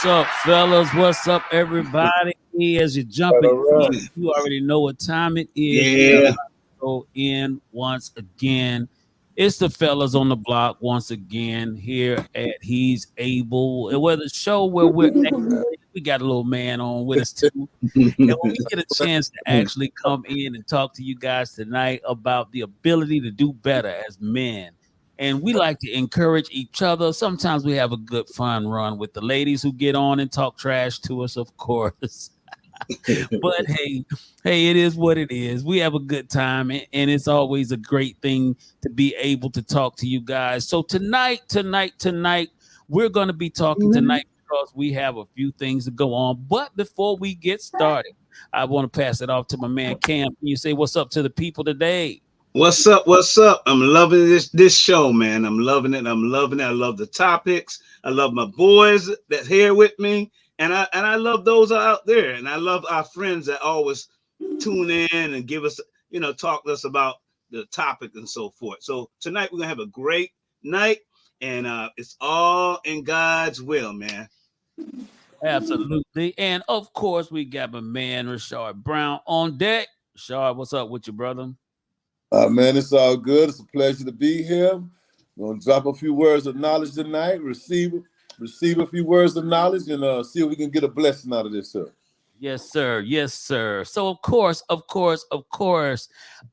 What's up, fellas? What's up, everybody? As you're All jumping right. in, you already know what time it is. We are Yeah. about to go in once again. It's the fellas on the block once again here at He's Able. And we're the show where we got a little man on with us too. And when we get a chance to actually come in and talk to you guys tonight about the ability to do better as men. And we like to encourage each other. Sometimes we have a good fun run with the ladies who get on and talk trash to us, of course. But hey, it is what it is. We have a good time, and it's always a great thing to be able to talk to you guys. So tonight, we're going to be talking tonight because we have a few things to go on. But before we get started, I want to pass it off to my man Cam. Can you say what's up to the people today? What's up? What's up? I'm loving this show, man. I'm loving it. I'm loving it. I love the topics. I love my boys that's here with me, and I love those out there, and I love our friends that always tune in and give us, talk to us about the topic and so forth. So tonight we're gonna have a great night, and it's all in God's will, man. Absolutely. And of course, we got my man Rashard Brown on deck. Rashard, what's up with you, brother? Man, it's all good. It's a pleasure to be here. I'm gonna drop a few words of knowledge tonight. Receive a few words of knowledge, and see if we can get a blessing out of this, sir. Yes, sir. Yes, sir. So of course,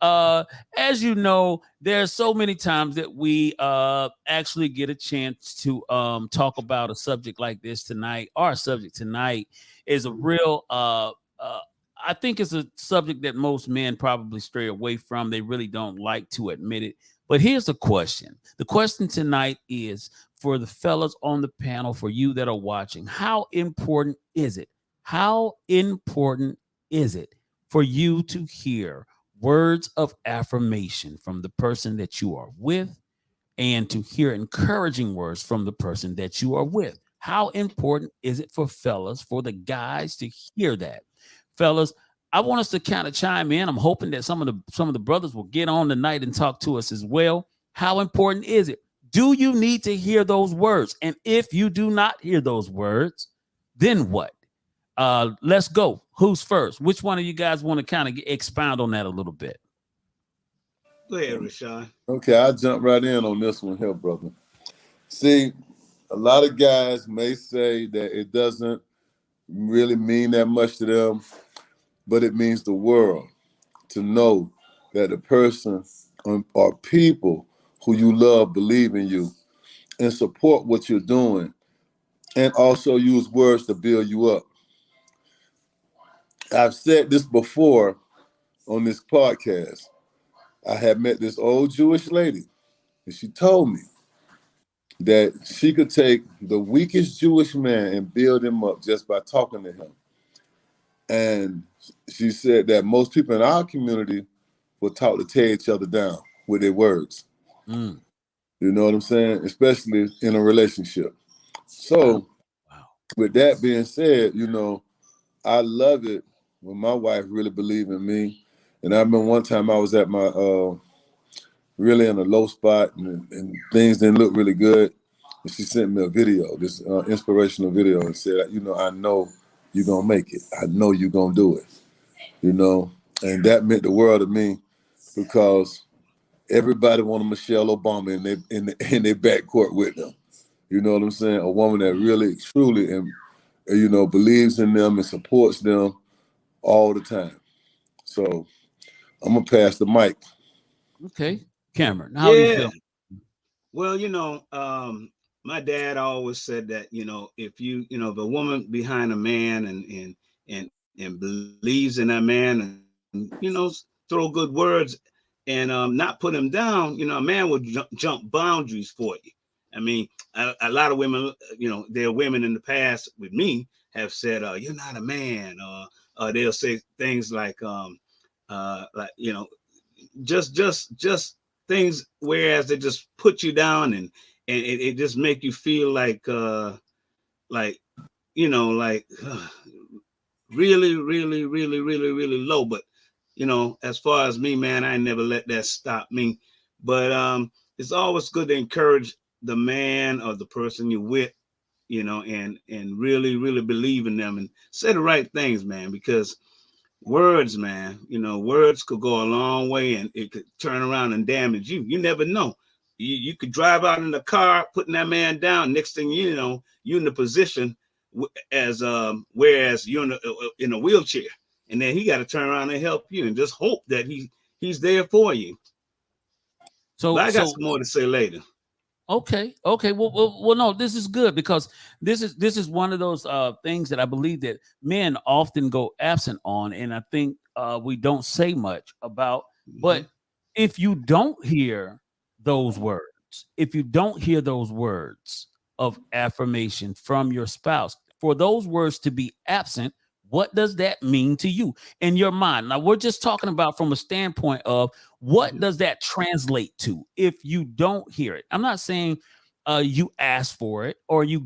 as you know, there's so many times that we actually get a chance to talk about a subject like this tonight. Our subject tonight is a real I think it's a subject that most men probably stray away from. They really don't like to admit it. But here's the question. The question tonight is for the fellas on the panel, for you that are watching, how important is it? How important is it for you to hear words of affirmation from the person that you are with and to hear encouraging words from the person that you are with? How important is it for fellas, for the guys to hear that? Fellas, I want us to kind of chime in. I'm hoping that some of the brothers will get on tonight and talk to us as well. How important is it? Do you need to hear those words? And if you do not hear those words, then what? Let's go. Who's first? Which one of you guys want to kind of expound on that a little bit? Go ahead, Rashawn. Okay, I'll jump right in on this one here, brother. See, a lot of guys may say that it doesn't really mean that much to them, but it means the world to know that the person or people who you love believe in you and support what you're doing and also use words to build you up. I've said this before on this podcast. I had met this old Jewish lady, and she told me that she could take the weakest Jewish man and build him up just by talking to him. And she said that most people in our community were taught to tear each other down with their words. Mm. You know what I'm saying? Especially in a relationship. So, Wow. with that being said, I love it when my wife really believed in me. And I remember one time I was at my really in a low spot and things didn't look really good. And she sent me a video, this inspirational video, and said, I know you're going to make it. I know you're going to do it, And that meant the world to me because everybody wanted Michelle Obama in their backcourt with them. You know what I'm saying? A woman that really, truly, and believes in them and supports them all the time. So I'm going to pass the mic. Okay. Cameron, how you Yeah. feel? Well, my dad always said that, if a woman behind a man and believes in that man and throw good words and not put him down, a man will jump boundaries for you. I mean, a lot of women, there are women in the past with me have said, "You're not a man," or they'll say things like just things, whereas they just put you down and it just make you feel like like really really really really really low. But as far as me, man, I never let that stop me. But it's always good to encourage the man or the person you're with and really believe in them and say the right things, man, because words, man, words could go a long way and it could turn around and damage you. You never know. You could drive out in the car, putting that man down. Next thing you know, you're in the position as whereas you're in a wheelchair, and then he got to turn around and help you, and just hope that he's there for you. But I got some more to say later. Okay. No, this is good because this is one of those things that I believe that men often go absent on, and I think we don't say much about. Mm-hmm. But if you don't hear those words, if you don't hear those words of affirmation from your spouse, for those words to be absent, what does that mean to you in your mind? Now, we're just talking about from a standpoint of what does that translate to if you don't hear it. I'm not saying you ask for it or Right.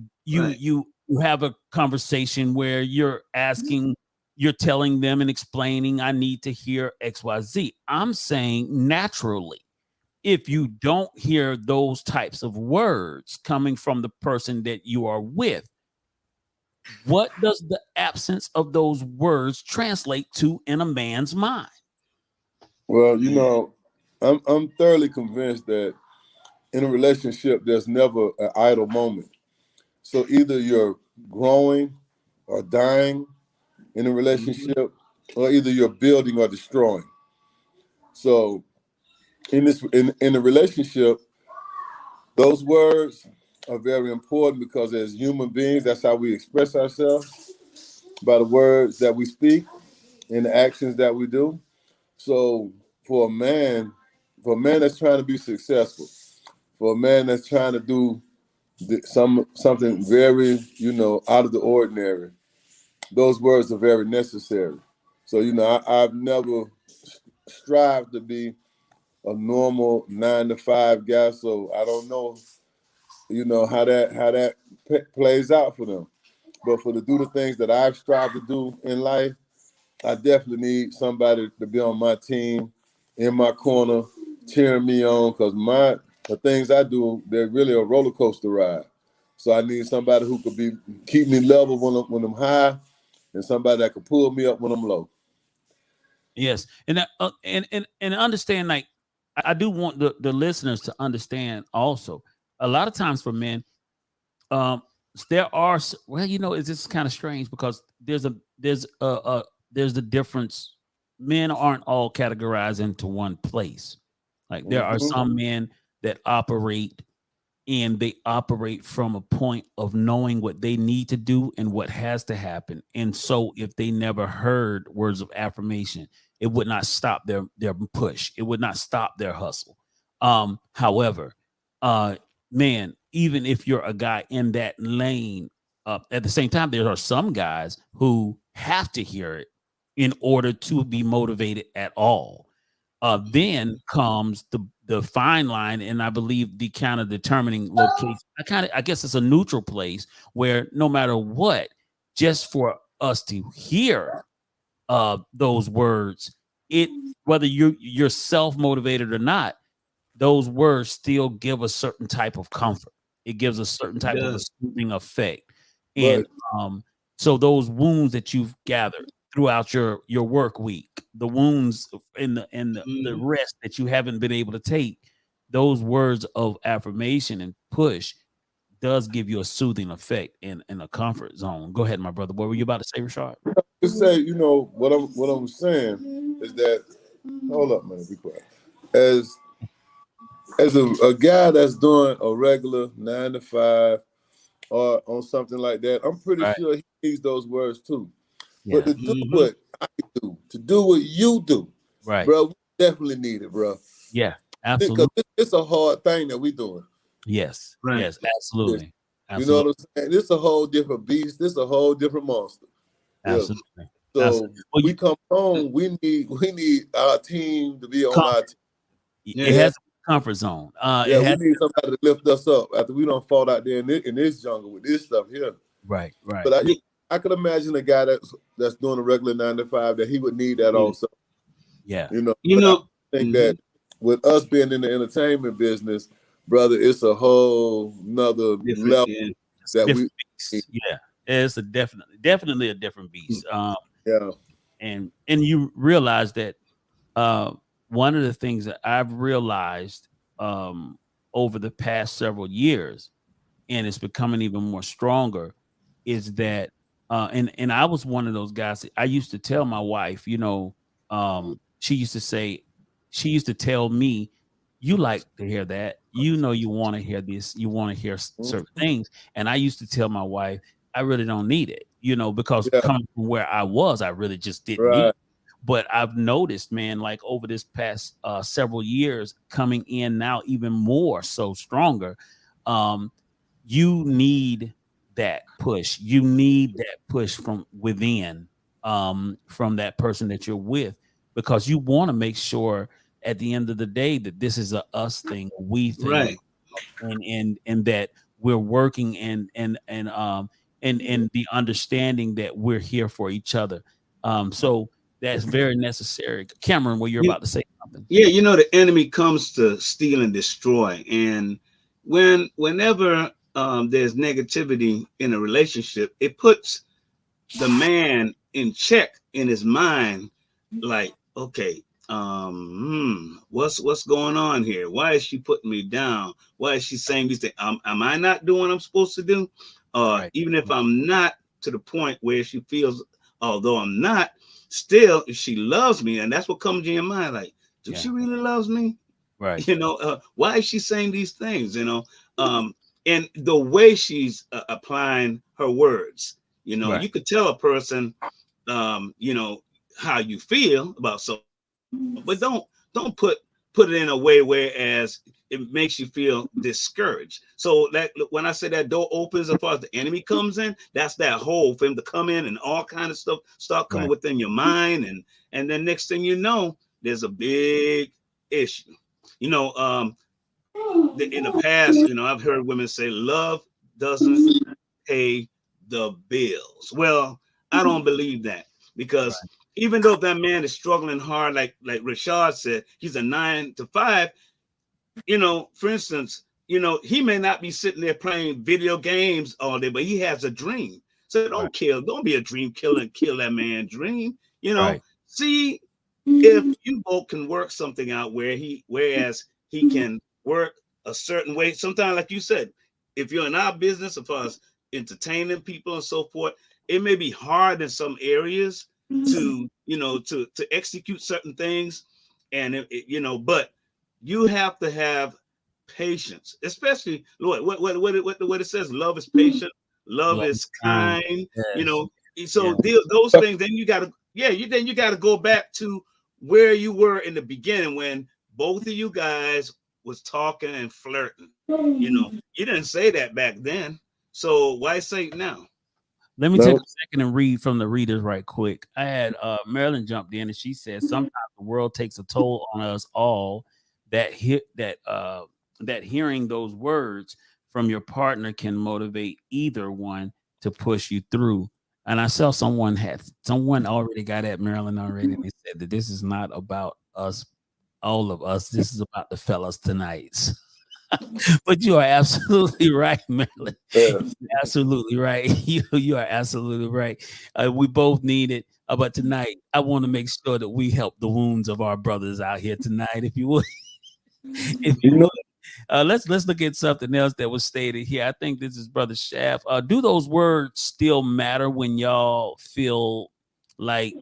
you have a conversation where you're telling them and explaining, I need to hear XYZ. I'm saying naturally, if you don't hear those types of words coming from the person that you are with, what does the absence of those words translate to in a man's mind? Well, Yeah. I'm thoroughly convinced that in a relationship, there's never an idle moment. So either you're growing or dying in a Mm-hmm. relationship, or either you're building or destroying. So in a relationship, those words are very important because as human beings, that's how we express ourselves by the words that we speak and the actions that we do. So for a man, for a man that's trying to be successful, for a man that's trying to do something very, out of the ordinary, those words are very necessary. So, I've never strived to be a normal 9 to 5 guy. So I don't know, how that plays out for them. But for to do the things that I've strived to do in life, I definitely need somebody to be on my team, in my corner, cheering me on. Because the things I do, they're really a roller coaster ride. So I need somebody who could keep me level when I'm high, and somebody that could pull me up when I'm low. Yes, and understand, like, I do want the listeners to understand also. A lot of times for men, um, there are well, it's just kind of strange because there's a difference. Men aren't all categorized into one place. Like there are Mm-hmm. some men that operate and they operate from a point of knowing what they need to do and what has to happen. And so if they never heard words of affirmation, it would not stop their push. It would not stop their hustle. However, uh man, even if you're a guy in that lane, at the same time, there are some guys who have to hear it in order to be motivated at all. Then comes the fine line, and I believe the kind of determining location. I guess it's a neutral place where no matter what, just for us to hear those words, it whether you're self motivated or not, those words still give a certain type of comfort. It gives a certain It type of a does. soothing effect. And But so those wounds that you've gathered throughout your work week, the wounds and the Mm-hmm. rest that you haven't been able to take, those words of affirmation and push does give you a soothing effect in a comfort zone. Go ahead, my brother. What were you about to say, Rashard? just say, what I'm saying is that, hold up, man, be quiet. As a guy that's doing a regular 9 to 5 or on something like that, I'm pretty Right. sure he needs those words too. But Yeah. to do Mm-hmm. what I do, to do what you do, Right. bro, we definitely need it, bro. Yeah. Because Absolutely. it's a hard thing that we doing. Yes. Right. Yes. This, Absolutely. you know what Absolutely. I'm saying? This a whole different beast. This a whole different monster. Yeah. Absolutely. So Absolutely. Well, we come home, we need our team to be on comfort. our team. It Yeah. Yeah. has a comfort zone. Yeah, It we has need somebody to lift us up after we don't fall out there in this jungle with this stuff here. right, right. But I could imagine a guy that's doing a regular 9 to 5 that he would need that Yeah. also. Yeah. You But I know. think Mm-hmm. that with us being in the entertainment business, brother, it's a whole nother Different. level. Yeah. that we. different beast. Yeah, it's a definitely a different beast. Yeah. And you realize that uh, one of the things that I've realized um, over the past several years, and it's becoming even more stronger, is that and I was one of those guys. I used to tell my wife, she used to say, she used to tell me, you like to hear that, you want to hear this, you want to hear certain things. And I used to tell my wife, I really don't need it, because Yeah. coming from where I was, I really just didn't need Right. it. But I've noticed, man, like over this past several years, coming in now even more so stronger, um, you need that push. You need that push from within, from that person that you're with, because you want to make sure at the end of the day that this is a us thing, a we thing, Right. and that we're working and the understanding that we're here for each other. So that's very necessary. Cameron, what you're You, about to say something? yeah, the enemy comes to steal and destroy. And whenever there's negativity in a relationship, it puts the man in check in his mind, like, okay, what's going on here? Why is she putting me down? Why is she saying these things? Am I not doing what I'm supposed to do? Right. Even if I'm not to the point where she feels, although I'm not, still, if she loves me, and that's what comes in your mind, like, do Yeah. she really loves me? Right. Why is she saying these things? And the way she's applying her words, Right. you could tell a person, how you feel about something, but don't put it in a way whereas it makes you feel discouraged. So that when I say that door opens as far as the enemy comes in, that's that hole for him to come in and all kind of stuff start coming Right. within your mind, and then next thing you know, there's a big issue. You know, in the past, I've heard women say love doesn't pay the bills. Well, I don't believe that, because Right. even though that man is struggling hard, like Rashad said, he's a 9 to 5. For instance, he may not be sitting there playing video games all day, but he has a dream. So Right. don't be a dream killer and kill that man's dream. Right. See if you both can work something out whereas he can work a certain way. Sometimes, like you said, if you're in our business as far as entertaining people and so forth, it may be hard in some areas to execute certain things, and but you have to have patience, especially Lord. What it says, love is patient, love Love is is kind. kind. Yes. So Yeah. those things, then you got to you got to go back to where you were in the beginning when both of you guys was talking and flirting. You didn't say that back then, so why say it now? Let me take No, a second and read from the readers right quick. I had Marilyn jumped in and she said, sometimes the world takes a toll on us all. That hearing those words from your partner can motivate either one to push you through. And I saw someone already got at Marilyn already. And they said that this is not about us, all of us. This is about the fellas tonight. But you are absolutely right, Marilyn. yes. Absolutely right. You are absolutely right. We both need it. But tonight, I want to make sure that we help the wounds of our brothers out here tonight. If you would, if You you know, would, let's look at something else that was stated here. I think this is Brother Shaft. Do those words still matter when y'all feel like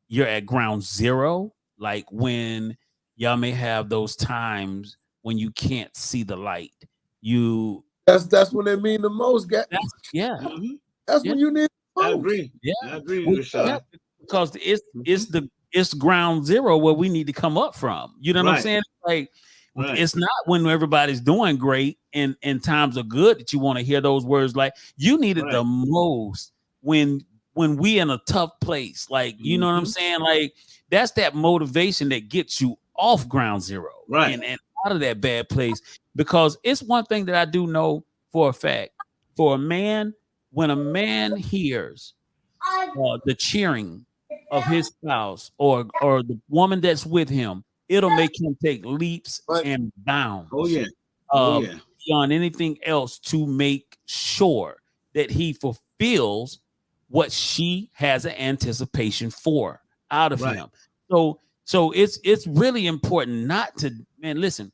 you're at ground zero? Like when y'all may have those times when you can't see the light. You that's when they mean the most. that's yeah. Hmm. That's Yeah. when you need it the I most. agree. Yeah, I agree, yeah, Rashad. because Hmm. it's ground zero where we need to come up from. You know what I'm Right, saying? Like right, it's not when everybody's doing great and times are good that you want to hear those words. Like you need it right. the most when we in a tough place. Like you know what I'm Hmm. saying? Like that's that motivation that gets you off ground zero Right. and out of that bad place. Because it's one thing that I do know for a fact. For a man, when a man hears the cheering of his spouse or the woman that's with him, it'll make him take leaps But and Oh bounds yeah. Oh uh, yeah. beyond anything else to make sure that he fulfills what she has an anticipation for out of Right. him. So it's really important not to, man, listen,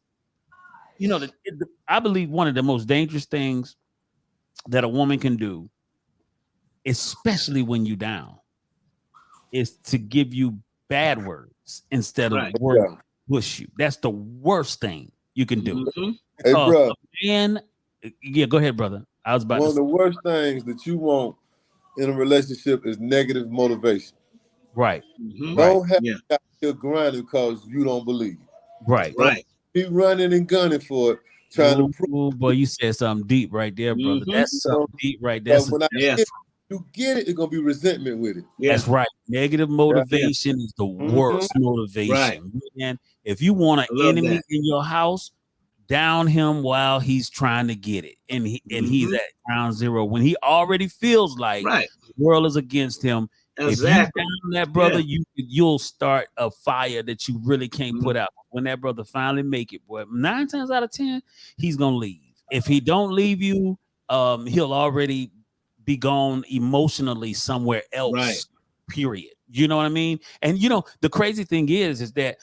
I believe one of the most dangerous things that a woman can do, especially when you down, is to give you bad words instead of Right. words Yeah. that push you. That's the worst thing you can do. Mm-hmm. Hey, Because bro, a man, yeah, go ahead, brother. I was about one to of say, the worst things that you want in a relationship is negative motivation. right, Mm-hmm. right, Don't have Yeah. you out here grinding because you don't believe. right. Don't Right. be running and gunning for it, trying to Ooh, prove. boy, you said something deep right there, brother. Mm-hmm. That's You know, something deep right there. 'cause when I Yeah. get you get it, it's gonna be resentment with it. Yeah. That's right. Negative Yeah. Yeah. motivation is the Hmm. worst Right. motivation. Man, if you want an I love enemy that. in your house, down him while he's trying to get it. And he's Mm-hmm. at ground zero. When he already feels like Right. the world is against him, if you Exactly. down that brother, Yeah. you'll start a fire that you really can't Mm-hmm. put out. When that brother finally make it, boy, 9 times out of 10, he's gonna leave. If he don't leave you, he'll already be gone emotionally somewhere Right. else. Period. You know what I mean? And the crazy thing is that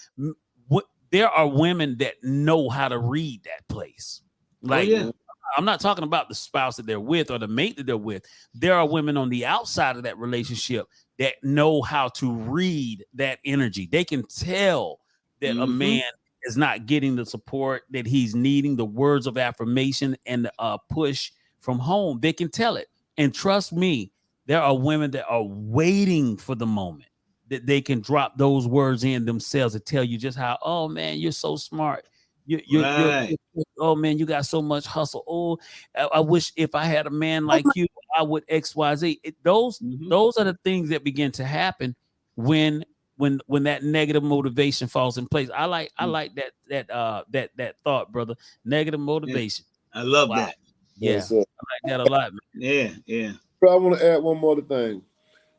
there are women that know how to read that place. Oh Like, yeah. I'm not talking about the spouse that they're with or the mate that they're with. There are women on the outside of that relationship that know how to read that energy. They can tell that a Mm-hmm. man is not getting the support that he's needing, the words of affirmation and the push from home. They can tell it. And trust me, there are women that are waiting for the moment that they can drop those words in themselves to tell you just how, oh man, you're so smart. Right. Oh man, you got so much hustle. Oh, I wish if I had a man like you, I would XYZ. Mm-hmm. Those are the things that begin to happen when when that negative motivation falls in place. I like that thought, brother. Negative Yeah. motivation. I love Wow. that. Yeah, Yes, sir. I like that a lot, man. Yeah. Yeah. But I want to add one more thing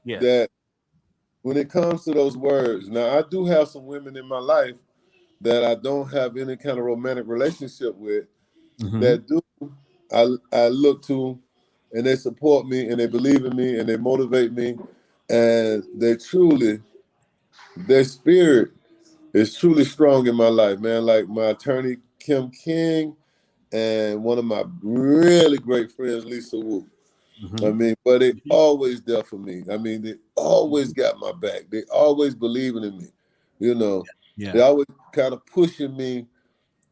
Yes. that when it comes to those words, now I do have some women in my life that I don't have any kind of romantic relationship with Mm-hmm. that do I look to and they support me and they believe in me and they motivate me and they truly their spirit is truly strong in my life, man. Like my attorney Kim King and one of my really great friends, Lisa Wu. I Mm-hmm. mean, but they Mm-hmm. always there for me. I mean, they always got my back. They always believing in me. You know, they Yeah. always kind of pushing me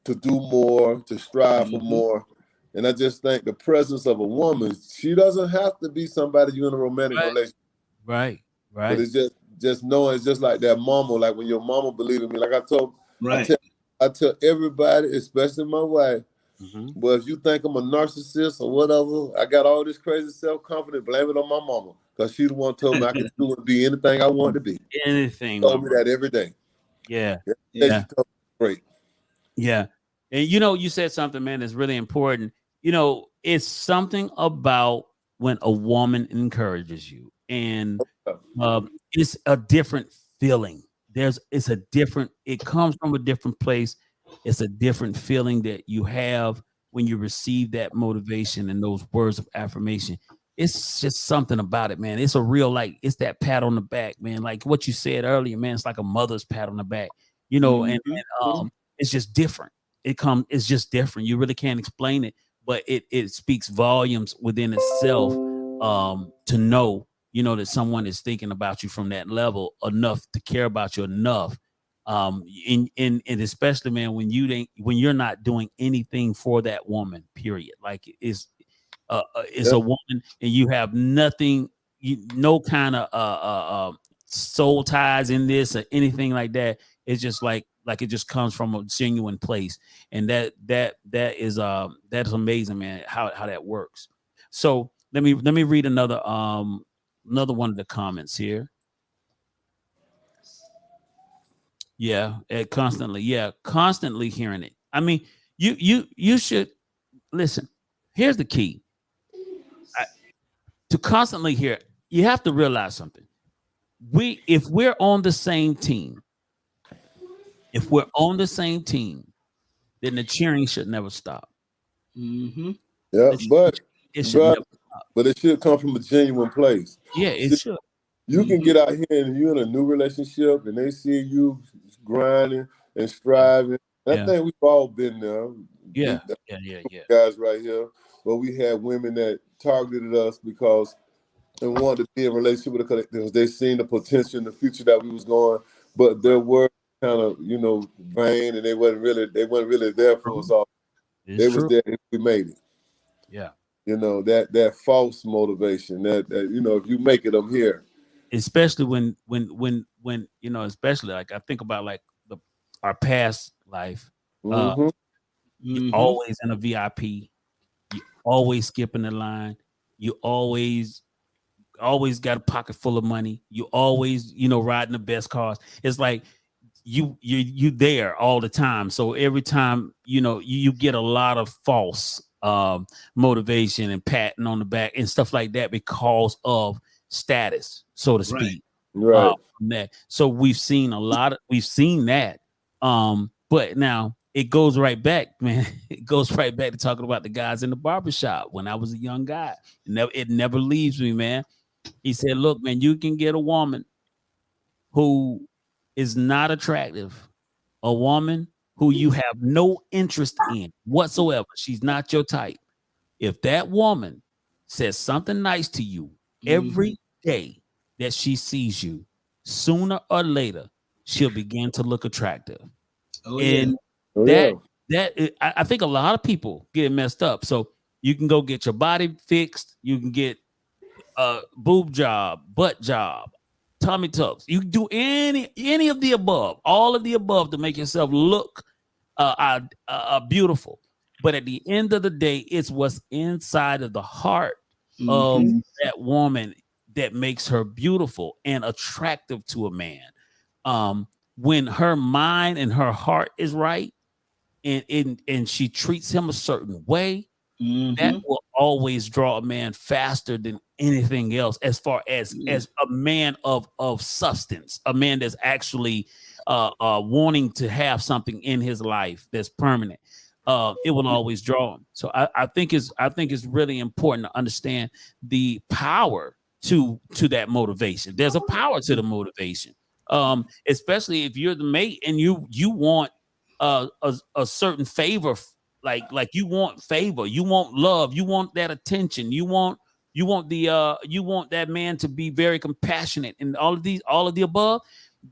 to do more, to strive for Mm-hmm. more. And I just think the presence of a woman, she doesn't have to be somebody you're in a romantic Right. relationship, Right. but Right. it's just knowing it's just like that mama, like when your mama believe in me. Like I Right. tell I tell everybody, especially my wife, Mm-hmm. well, if you think I'm a narcissist or whatever, I got all this crazy self-confidence, blame it on my mama. Because she the one told me I could do and be anything I wanted to be. Anything, my Told me brother. that every day. Yeah. Every day Yeah. she told me great. Yeah. And you said something, man, that's really important. It's something about when a woman encourages you, and it's a different feeling. It comes from a different place. It's a different feeling that you have when you receive that motivation and those words of affirmation. It's just something about it, man. It's a real, like, it's that pat on the back, man. Like what you said earlier, man. It's like a mother's pat on the back, and Mm-hmm. it's just different. It's just different. You really can't explain it, but it speaks volumes within itself, to know, that someone is thinking about you from that level enough to care about you enough. And especially, man, when you're not doing anything for that woman, period. Like it's Yeah, a woman and you have nothing, no kind of soul ties in this or anything like that. It's just like it just comes from a genuine place, and that's amazing, man. How that works. So let me read another one of the comments here. Constantly hearing it. I mean, you should listen. Here's the key. I, to constantly hear it, you have to realize something. If we're on the same team, if we're on the same team, then the cheering should never stop. Mm-hmm. yeah. The cheering, it should But never. but it should come from a genuine place. Yeah, it See, should. you can Mm-hmm. get out here and you're in a new relationship and they see you grinding and striving. I Yeah, think we've all been there. yeah, The yeah, yeah, yeah. guys right here, but we had women that targeted us because they wanted to be in a relationship with us because they seen the potential in the future that we was going, but their words kind of, vain, and they weren't really there for us True. all. It's They was true. there if we made it. Yeah. That false motivation that if you make it, I'm here. Especially when especially like I think about like the our past life. Uh, Hmm. you Mm-hmm. always in a VIP. You always skipping the line. You always got a pocket full of money. You always riding the best cars. It's like you there all the time. So every time you get a lot of false motivation and patting on the back and stuff like that because of status, so to Right. speak. Right. From that. So we've seen that. But now it goes right back, man. It goes right back to talking about the guys in the barbershop when I was a young guy. It never leaves me, man. He said, look, man, you can get a woman who is not attractive, a woman who you have no interest in whatsoever. She's not your type. If that woman says something nice to you Mm-hmm. every day that she sees you, sooner or later, she'll begin to look attractive. Oh yeah. And Oh that yeah. I think a lot of people get messed up. So you can go get your body fixed, you can get boob job, butt job, tummy tucks. You can do any of the above, all of the above to make yourself look beautiful. But at the end of the day, it's what's inside of the heart of Mm-hmm. that woman that makes her beautiful and attractive to a man. When her mind and her heart is right, and she treats him a certain way, that Mm-hmm. will always draw a man faster than anything else as far Yeah. as a man of substance, a man that's actually wanting to have something in his life that's permanent. It will always draw him. So I think it's really important to understand the power to that motivation. There's a power to the motivation. Especially if you're the mate and you want a certain favor, like you want favor, you want love, you want that attention, you want that man to be very compassionate and all of the above.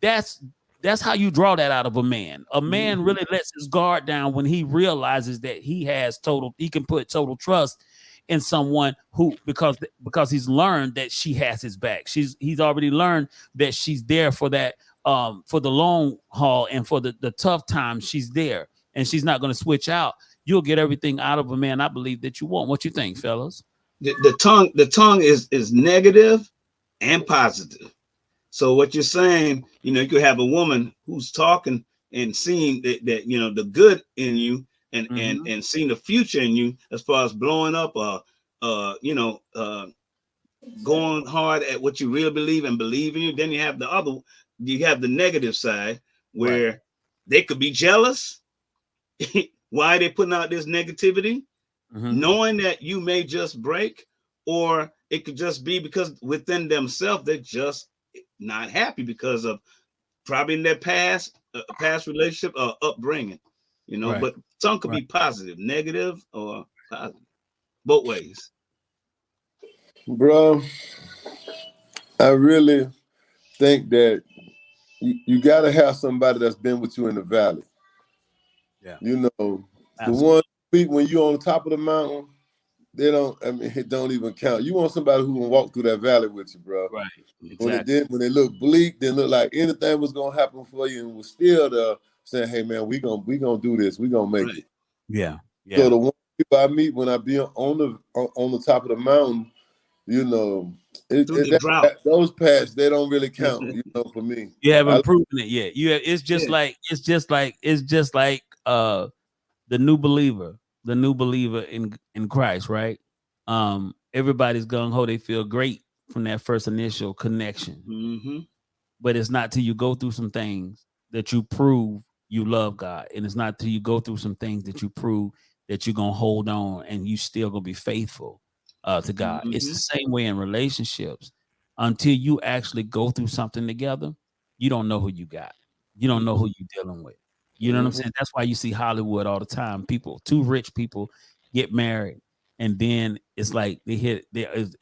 That's that's how you draw that out of a man. A man Mm-hmm. really lets his guard down when he realizes that he can put total trust in someone who, because he's learned that she has his back. He's already learned that she's there for that, for the long haul, and for the tough times she's there, and she's not going to switch out. You'll get everything out of a man, I believe, that you want. What you think, fellas? The tongue is negative and positive. So what you're saying, you could have a woman who's talking and seeing that the good in you, and Mm-hmm. and seeing the future in you as far as blowing up, going hard at what you really believe and believe in you. Then you have the negative side Right. where they could be jealous. Why are they putting out this negativity? Mm-hmm. Knowing that you may just break, or it could just be because within themselves they're just not happy because of probably in their past relationship or upbringing. Right. But some could Right. be positive, negative, or positive, both ways. Bro, I really think that you got to have somebody that's been with you in the valley. Yeah. You know, the Absolutely. one when you're on top of the mountain, they don't. I mean, it don't even count. You want somebody who can walk through that valley with you, bro. Right. When it Exactly. did, when it looked bleak, didn't look like anything was gonna happen for you, and was still there saying, "Hey, man, we gonna do this. We gonna make Right. it." Yeah. So Yeah. the one people I meet when I be on the top of the mountain, you know, Through the drought. those paths they don't really count. For me, You I haven't proven it yet. It's just Yeah. like the new believer, in Christ, right? Everybody's gung ho. They feel great from that first initial connection, Mm-hmm. but it's not till you go through some things that you prove you love God, and it's not till you go through some things that you prove that you're gonna hold on and you still gonna be faithful. to God. It's the Mm-hmm. same way in relationships. Until you actually go through something together, you don't know who you got. You don't know who you're dealing with. You know what I'm Mhm. saying? That's why you see Hollywood all the time. People, two rich people get married, and then it's like it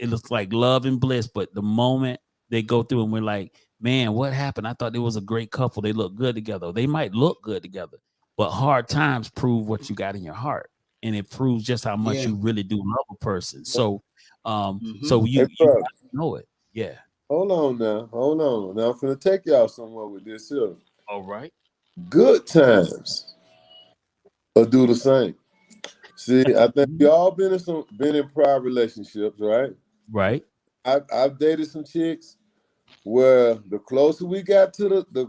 looks like love and bliss. But the moment they go through and we're like, man, what happened? I thought they was a great couple. They look good together. They might look good together, but hard times prove what you got in your heart, and it proves just how much Yeah. you really do love a person. So, Mm-hmm. so Hey, you bro, got to know it. Yeah. hold on now. Hold on. Now I'm finna take y'all somewhere with this here. All right. Good times will do the same. See, I think we all been in prior relationships, right? Right. I've dated some chicks where the closer we got to the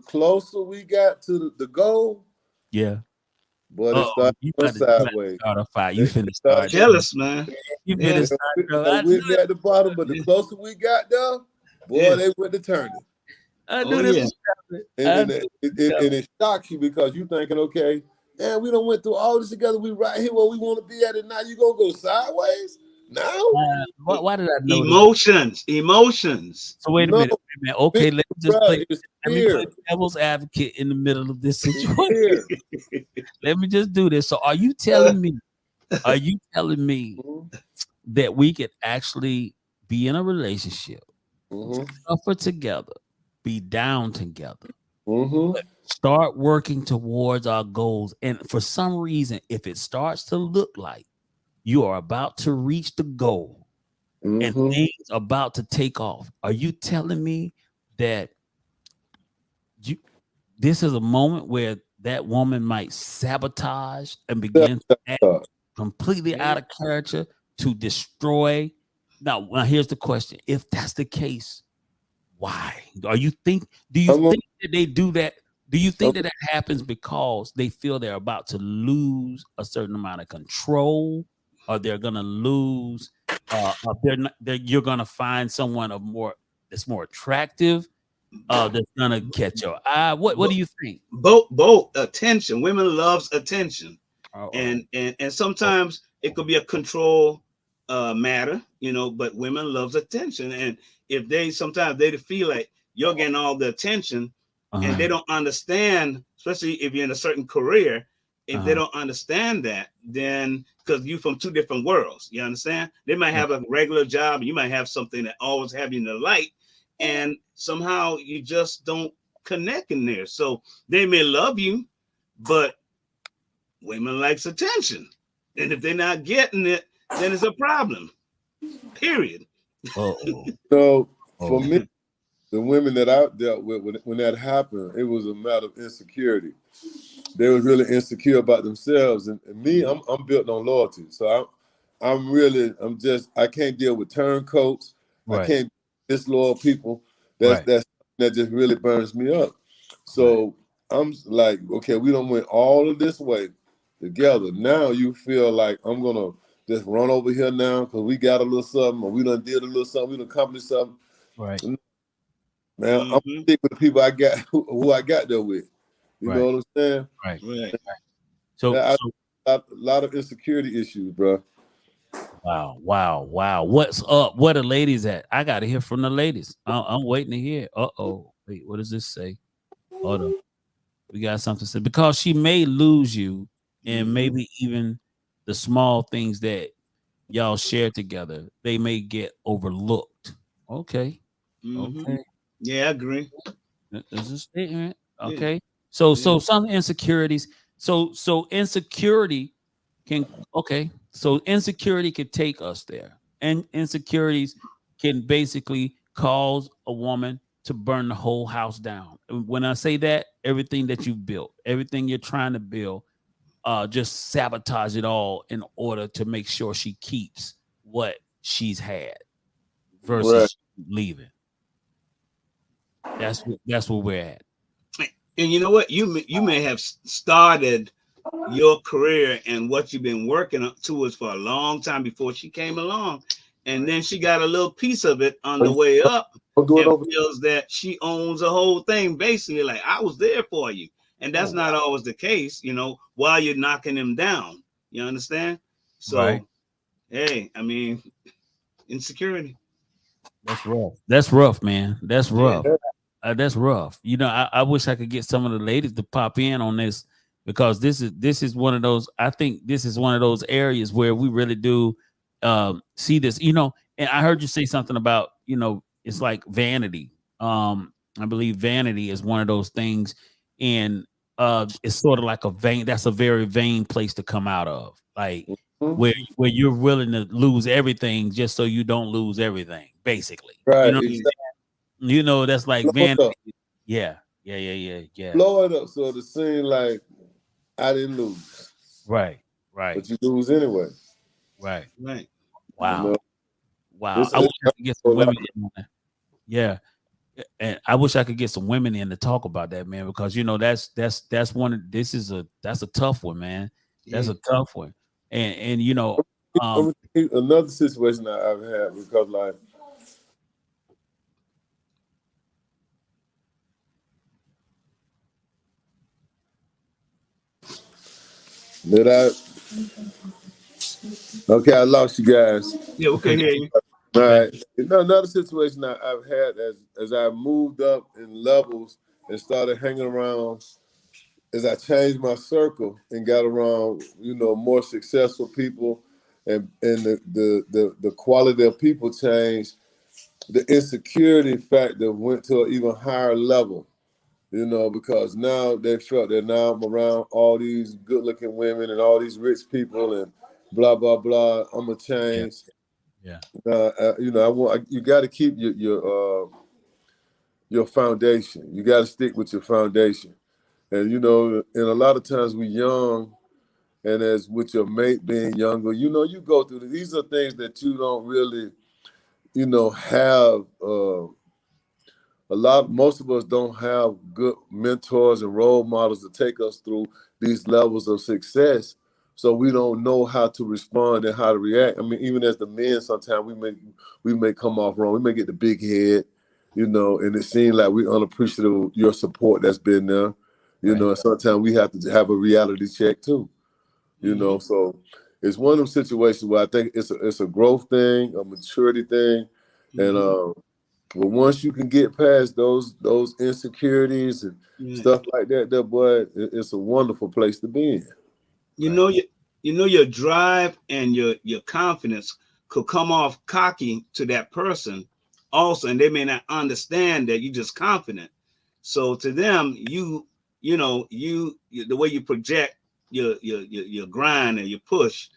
goal, Yeah. but it Oh, started going you about to sideways. start a fight. You They finna start start they, trouble. Jealous, man. You Yeah. finna they, start trouble. they I knew with me it. at the bottom, but the Yeah. closer we got there, boy, Yeah. they went to turning. I Oh knew this yeah. was coming. And I and knew it, it it, was it, coming. and it shocks you because you thinking, okay, man, we done went through all this together. We right here where we want to be at, and now you gonna go sideways? No, Why did I know this? Emotions. Emotions. So wait a no, minute. Wait a minute. Okay, big let me just bro, play. it's Let me play fear. devil's advocate in the middle of this It's situation. fear. Let me just do this. So, are you telling me? Are you telling me Mhm, that we could actually be in a relationship, mhm, suffer together, be down together, mhm, but start working towards our goals? And for some reason, if it starts to look like you are about to reach the goal and mhm. things about to take off, are you telling me that you this is a moment where that woman might sabotage and begin to act Self-sabotage. completely Yeah. out of character to destroy? Now here's the question: if that's the case, why? Do you I'm gonna, think that they do that? Do you I'm, think that that happens because they feel they're about to lose a certain amount of control, or they're gonna lose? They're not, you're gonna find someone of more that's more attractive, that's gonna catch your eye. What Bo- do you think? both attention. Women loves attention. Uh-oh. And Oh, sometimes it could be a control matter, but women loves attention. And if they sometimes they feel like you're getting all the attention and uh-huh. they don't understand, especially if you're in a certain career, if they Uh-huh. don't understand that, then because you from two different worlds, you understand? They might Right. have a regular job, you might have something that always have you in the light, and somehow you just don't connect in there. So they may love you, but women likes attention. And if they're not getting it, then it's a problem. Period. Uh-oh. so for Oh. me, the women that I dealt with when that happened, it was a matter of insecurity. They was really insecure about themselves, and me, I'm built on loyalty. So I can't deal with turncoats. I Right. can't disloyal people. Right. That just really burns me up. Right. So I'm like, okay, we don't went all of this way together. Now you feel like I'm gonna just run over here now because we got a little something, or we done did a little something, we done accomplished something. Right. Man, I'm Mm-hmm. stick with the people I got who I got there with. You know Right. what I'm saying? Right. Right. So I, so a lot of insecurity issues, bro. wow, wow, wow. What's up? Where the ladies at? I gotta hear from the ladies. I'm waiting to hear. Uh-oh. Wait, what does this say? Hold on. We got something to say because she may lose you, and Mm-hmm. maybe even the small things that y'all share together, they may get overlooked. Okay. Mm-hmm. Okay. Yeah, I agree. This is a statement. Yeah. Okay. So Yeah. some insecurities. So insecurity can okay. So insecurity can take us there. And insecurities can basically cause a woman to burn the whole house down. When I say that, everything that you've built, everything you're trying to build, just sabotage it all in order to make sure she keeps what she's had Right. versus leaving. That's where we're at. And you know what? You may have started your career and what you've been working towards for a long time before she came along, and then she got a little piece of it on the way up Don't do it and over. feels that she owns the whole thing, basically like I was there for you. And that's not always the case, while you're knocking him down. You understand? Right. So hey, I mean, insecurity. That's rough. That's rough, man. That's Yeah. rough. That's rough. You know, I wish I could get some of the ladies to pop in on this because this is one of those. I think this is one of those areas where we really do see this. You know, and I heard you say something about it's like vanity. I believe vanity is one of those things, and it's sort of like a vain. That's a very vain place to come out of, like Mhm. where you're willing to lose everything just so you don't lose everything. Basically, you Right, know. Yeah. exactly. That's like Blow it vanity. up, Yeah, yeah, yeah, yeah, yeah. blow it up, so it seems like I didn't lose, Right, right, but you lose anyway. right. Right. You know, Wow, wow. it's, I wish it's I could get a some lot. women in on that. Yeah, and I wish I could get some women in to talk about that, man, because that's one. That's a tough one, man. That's Yeah. a tough one, and Let um, me tell you another situation I've had because, like, that okay, I lost you guys. Yeah. Okay. Hear you. All okay, right, another situation I've had as I moved up in levels and started hanging around, as I changed my circle and got around, more successful people, and the quality of people changed. The insecurity factor went to an even higher level, because now they felt that now I'm around all these good looking women and all these rich people and blah blah blah. I'm gonna yeah, change. yeah, You got to keep your foundation. You got to stick with your foundation. And and a lot of times we young, and as with your mate being younger, you go through these are things that you don't really, have. Most of us don't have good mentors and role models to take us through these levels of success, so we don't know how to respond and how to react. I mean, even as the men, sometimes we may come off wrong. We may get the big head, and it seems like we're unappreciative of your support that's been there. right, And sometimes we have to have a reality check too. Hmm. So it's one of them situations where I think it's a growth thing, a maturity thing, and Hmm. but once you can get past those insecurities and Yeah. stuff like that, boy, it's a wonderful place to be in. You right, know your drive and your confidence could come off cocky to that person also, and they may not understand that you're just confident. So to them, the way you project your grind and your push,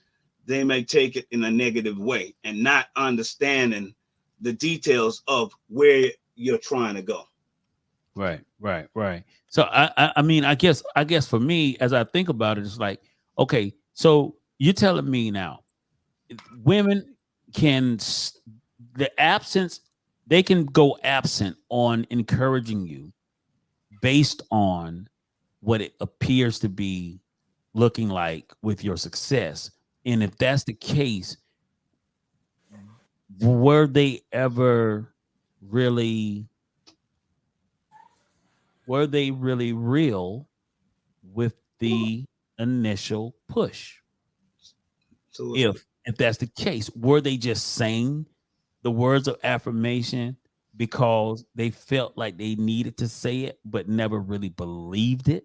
they may take it in a negative way and not understanding the details of where you're trying to go. right, right, right. So I mean, I guess for me, as I think about it, it's like, okay, so you're telling me now, women can the absence they can go absent on encouraging you based on what it appears to be looking like with your success. And if that's the case, were they ever really real with the initial push? So If that's the case, were they just saying the words of affirmation because they felt like they needed to say it but never really believed it?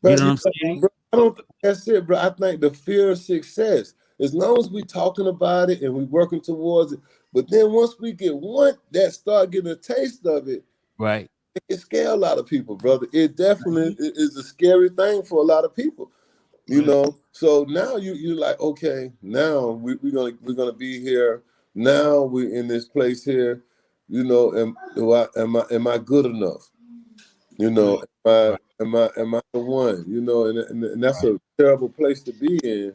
You But know what I'm saying? bro, I don't think that's it, bro. I think the fear of success, as long as we talking about it and we working towards it, but then once we get one that start getting a taste of it, Right. it can scare a lot of people, brother. It definitely is a scary thing for a lot of people. right. So now you're like, okay, now we're gonna be here. Now we're in this place here. Am I good enough? Right. Am I the one? And that's Right. a terrible place to be in.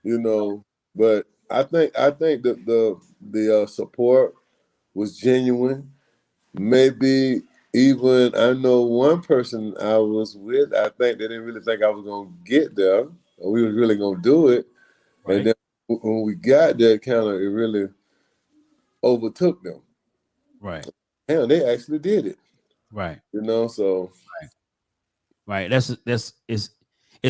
You know, but I think that the support was genuine. Maybe even I know one person I was with. I think they didn't really think I was gonna get there, or we was really gonna do it. And Right. then when we got there, it really overtook them. Right. Hell, they actually did it. Right. So Right. Right. That's it's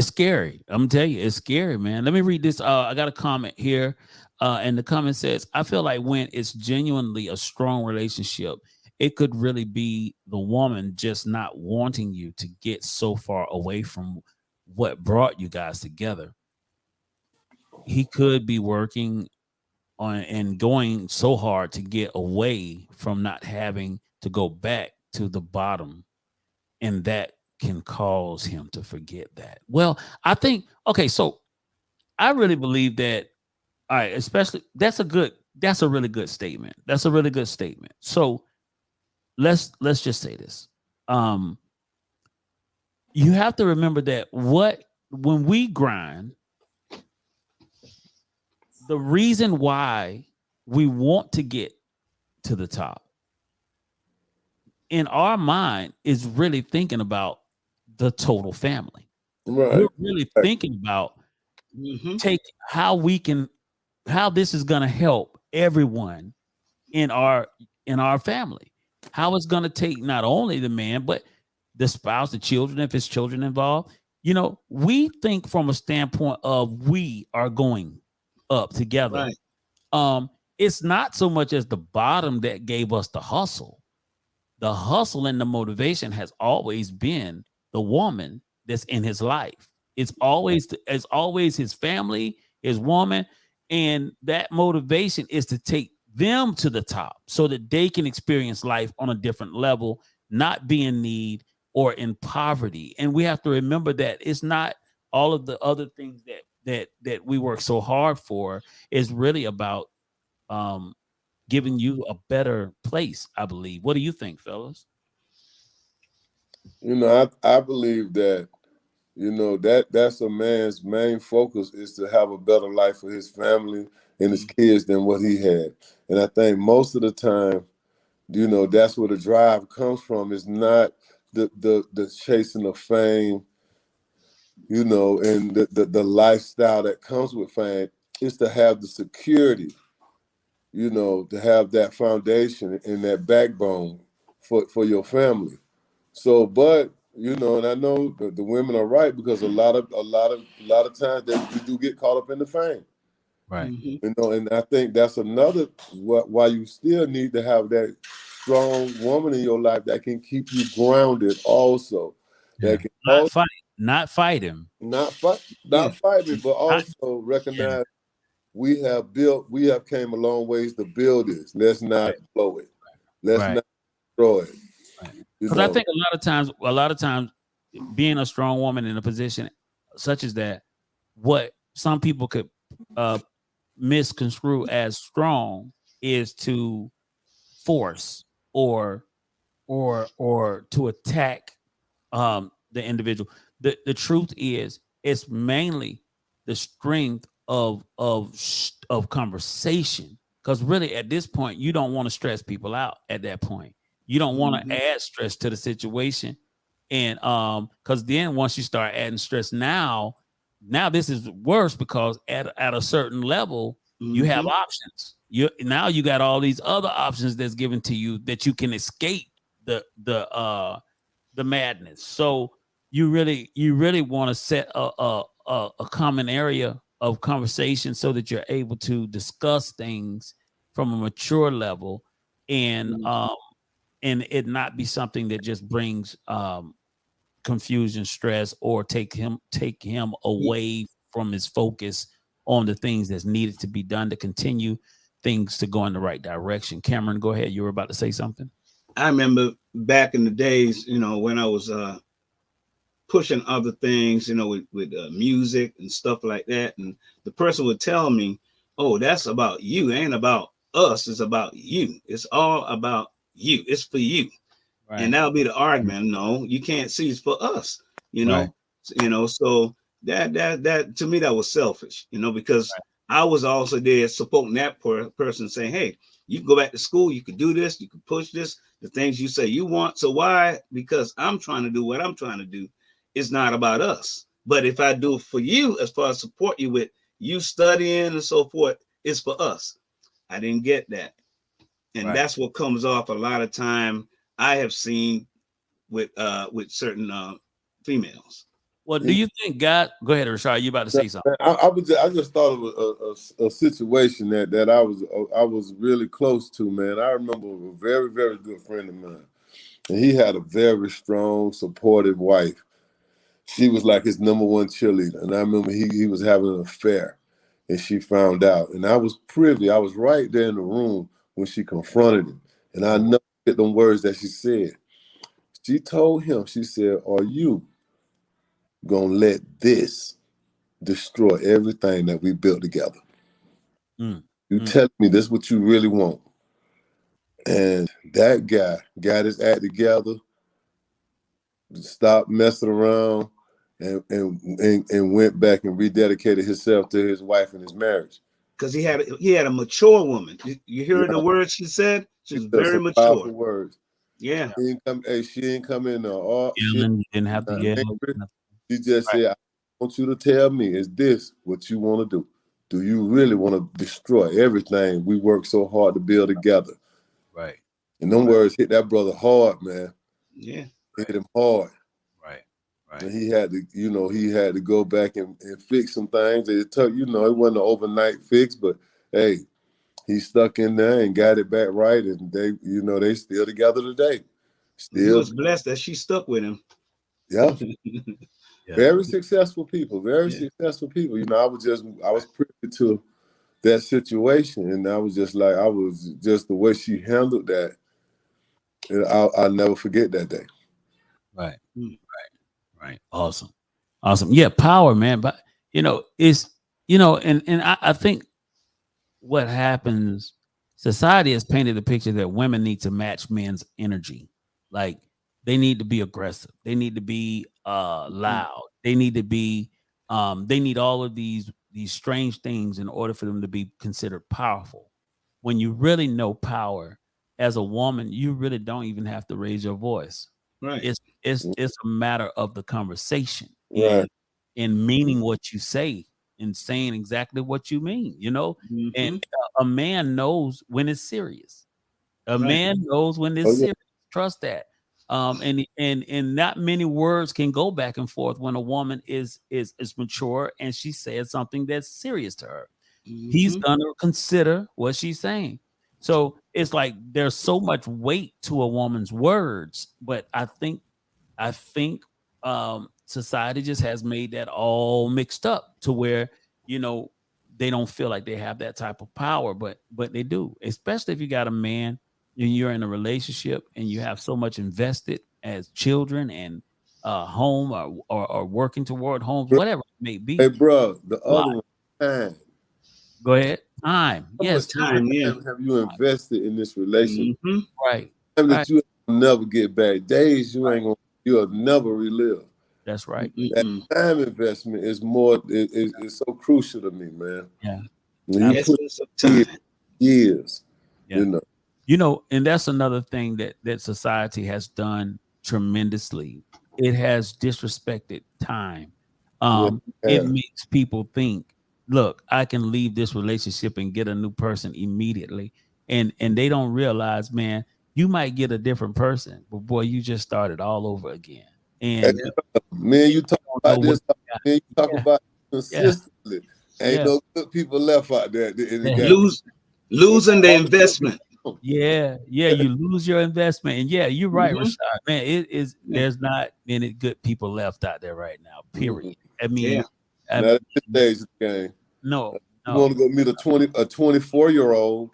scary. I'm gonna tell you, it's scary, man. Let me read this. I got a comment here. And the comment says, I feel like when it's genuinely a strong relationship, it could really be the woman just not wanting you to get so far away from what brought you guys together. He could be working on and going so hard to get away from not having to go back to the bottom, and that can cause him to forget that. Well, I think okay, so I really believe that, all right, especially that's a really good statement. That's a really good statement. So let's just say this. Um you have to remember that what when we grind, the reason why we want to get to the top in our mind is really thinking about the total family. We're Right. really thinking about Mm-hmm. take how we can how this is going to help everyone in our family. How it's going to take not only the man but the spouse, the children, if it's children involved. We think from a standpoint of we are going up together. Right. Um, it's not so much as the bottom that gave us the hustle. The hustle and the motivation has always been the woman that's in his life. It's always his family, his woman, and that motivation is to take them to the top so that they can experience life on a different level, not be in need or in poverty. And we have to remember that it's not all of the other things that we work so hard for. Is really about um giving you a better place, I believe. What do you think, fellas? I believe that, that's a man's main focus is to have a better life for his family and his kids than what he had. And I think most of the time, that's where the drive comes from. It's not the chasing of fame, and the lifestyle that comes with fame. It's to have the security, to have that foundation and that backbone for your family. So, but and I know the women are right because a lot of times that you do get caught up in the fame. Right. Mm-hmm. And I think that's another why you still need to have that strong woman in your life that can keep you grounded also. Yeah. That can Not also fight, not fight him. not fight Yeah. not fight me, but Not, also yeah. recognize we have came a long ways to build this. Let's not Right. blow it. Let's Right. not destroy it. Right. You Because I know. think a lot of times, being a strong woman in a position such as that, what some people could uh, misconstrue as strong is to force or to attack the individual. The truth is, it's mainly the strength of conversation. Because really, at this point, you don't want to stress people out. At that point, you don't want Mm-hmm. to add stress to the situation, and because then once you start adding stress, now this is worse because at a certain level, you have Mm-hmm. options. You got all these other options that's given to you that you can escape the madness. So you really want to set a common area of conversation so that you're able to discuss things from a mature level, and it not be something that just brings confusion, stress, or take him away from his focus on the things that's needed to be done to continue things to go in the right direction. Cameron, go ahead. You were about to say something. I remember back in the days, when I was pushing other things, with music and stuff like that, and the person would tell me, "Oh, that's about you. It ain't about us. It's about you. It's all about you. It's for you." And Right. that'll be the argument. No, you can't see it's for us. You Right. know, So that to me that was selfish. Because I was also there supporting that person, saying, "Hey, you can go back to school. You can do this. You can push this. The things you say you want. So why? Because I'm trying to do what I'm trying to do. It's not about us. But if I do it for you, as far as support you with you studying and so forth, it's for us." I didn't get that, and Right. that's what comes off a lot of time. I have seen with certain females. Well, do you think God? Go ahead, Rashard. You about to say something? I just thought of a situation that I was really close to, man. I remember a very, very good friend of mine, and he had a very strong, supportive wife. She was like his number one cheerleader, and I remember he was having an affair, and she found out, and I was privy. I was right there in the room when she confronted him, and I never forget them words that she said. She told him, she said, "Are you gonna let this destroy everything that we built together? Mm, You mm. tell me this is what you really want?" And that guy got his act together, stopped messing around, and went back and rededicated himself to his wife and his marriage. Because he had a mature woman. You hear the Yeah, words she said? She he was said very some mature. powerful words. Yeah. She ain't come, hey, she ain't come in she Yelling, you didn't have to not yell. angry. She just Right, said, "I want you to tell me, is this what you want to do? Do you really want to destroy everything we worked so hard to build together?" right, And them words hit that brother hard, man. Yeah. Hit him hard. right, And right. he had to go back and fix some things. It took, it wasn't an overnight fix, but hey, he stuck in there and got it back right. And they still together today. He Still, was blessed that she stuck with him. yeah. Yeah, Very successful people, very Yeah. successful people. I was privy to that situation, and I was just like, I was just the way she handled that. And I'll never forget that day. right, Mm. right. Awesome, awesome. Yeah, power, man. But it's and I think what happens, society has painted a picture that women need to match men's energy. Like they need to be aggressive. They need to be loud. They need to be they need all of these strange things in order for them to be considered powerful. When you really know power as a woman, you really don't even have to raise your voice. Right. It's a matter of the conversation Right. and meaning what you say and saying exactly what you mean, and Mm-hmm. a man knows when it's serious. A Right. man knows when it's Oh yeah. serious. Trust that. And not many words can go back and forth when a woman is mature and she said something that's serious to her. He's Mm-hmm. gonna consider what she's saying. So it's like there's so much weight to a woman's words, but I think society just has made that all mixed up to where you know they don't feel like they have that type of power, but they do. Especially if you got a man and you're in a relationship and you have so much invested as children and home or working toward homes, whatever it may Hey, be. bro, the Why? other one, time. Go ahead. Time. How Yes, much time. Time. Yeah. time have you invested in this relationship? Mm-hmm. Right. Time Right. that you will never get back. Days Right. you'll never relive. That's right. That Mm-mm. time investment is so crucial to me, man. Yeah. When you put Essence of years, time. years, Yeah. you know. And that's another thing that society has done tremendously. It has disrespected time. Yeah, It yeah. makes people think, look, I can leave this relationship and get a new person immediately. And they don't realize, man, you might get a different person, but boy, you just started all over again. Hey, And Yeah. man, you talk don't know about what this, you got. man, you talk Yeah, about yeah, consistently. Ain't yeah. no good people left out there. And it got Lose losing the all the good investment. people. Yeah, yeah, you lose your investment. And yeah, you're right, Mm-hmm. Rashad. Man, it is Yeah. there's not any good people left out there right now. Period. Mm-mm. I Yeah. mean, I Not mean, at this stage of the game. no, You want no. to go meet a 24-year-old,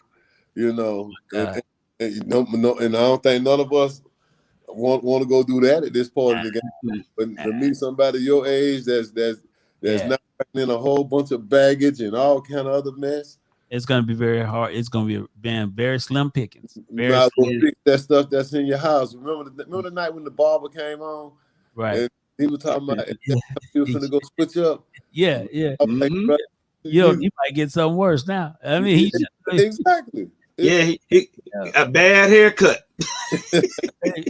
God, and and I don't think none of us want to go do that at this part of the game. Mm. But nah, to meet somebody your age that's yeah, not in a whole bunch of baggage and all kind of other mess, it's gonna be very hard. It's gonna be being very slim pickings. you Very might as slim. well Yeah. fix that stuff that's in your house. Remember the night when the barber came on Right. and he was talking about Yeah, he was gonna go switch up. yeah, yeah. I was like, Mm-hmm. bro, You might get something worse now. I mean, yeah, he just, exactly. Yeah. He yeah. a bad haircut.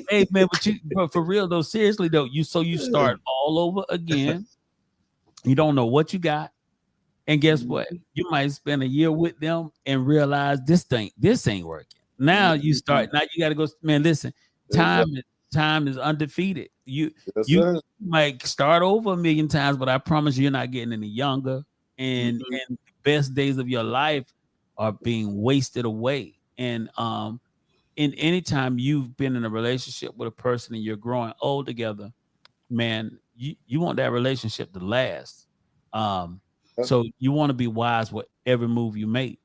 Hey, man, but for real though, seriously though, you start all over again. You don't know what you got. And guess what? Mhm. You might spend a year with them and realize this ain't working. Now you Mhm. start. Now you got to go. Man, listen. Time Exactly. time is undefeated. Yes, You sir. might start over a million times, but I promise you're not getting any younger. Mhm. And the best days of your life are being wasted away. And in any time you've been in a relationship with a person and you're growing old together, man, you want that relationship to last. Um, Yeah. so you want to be wise with every move you make.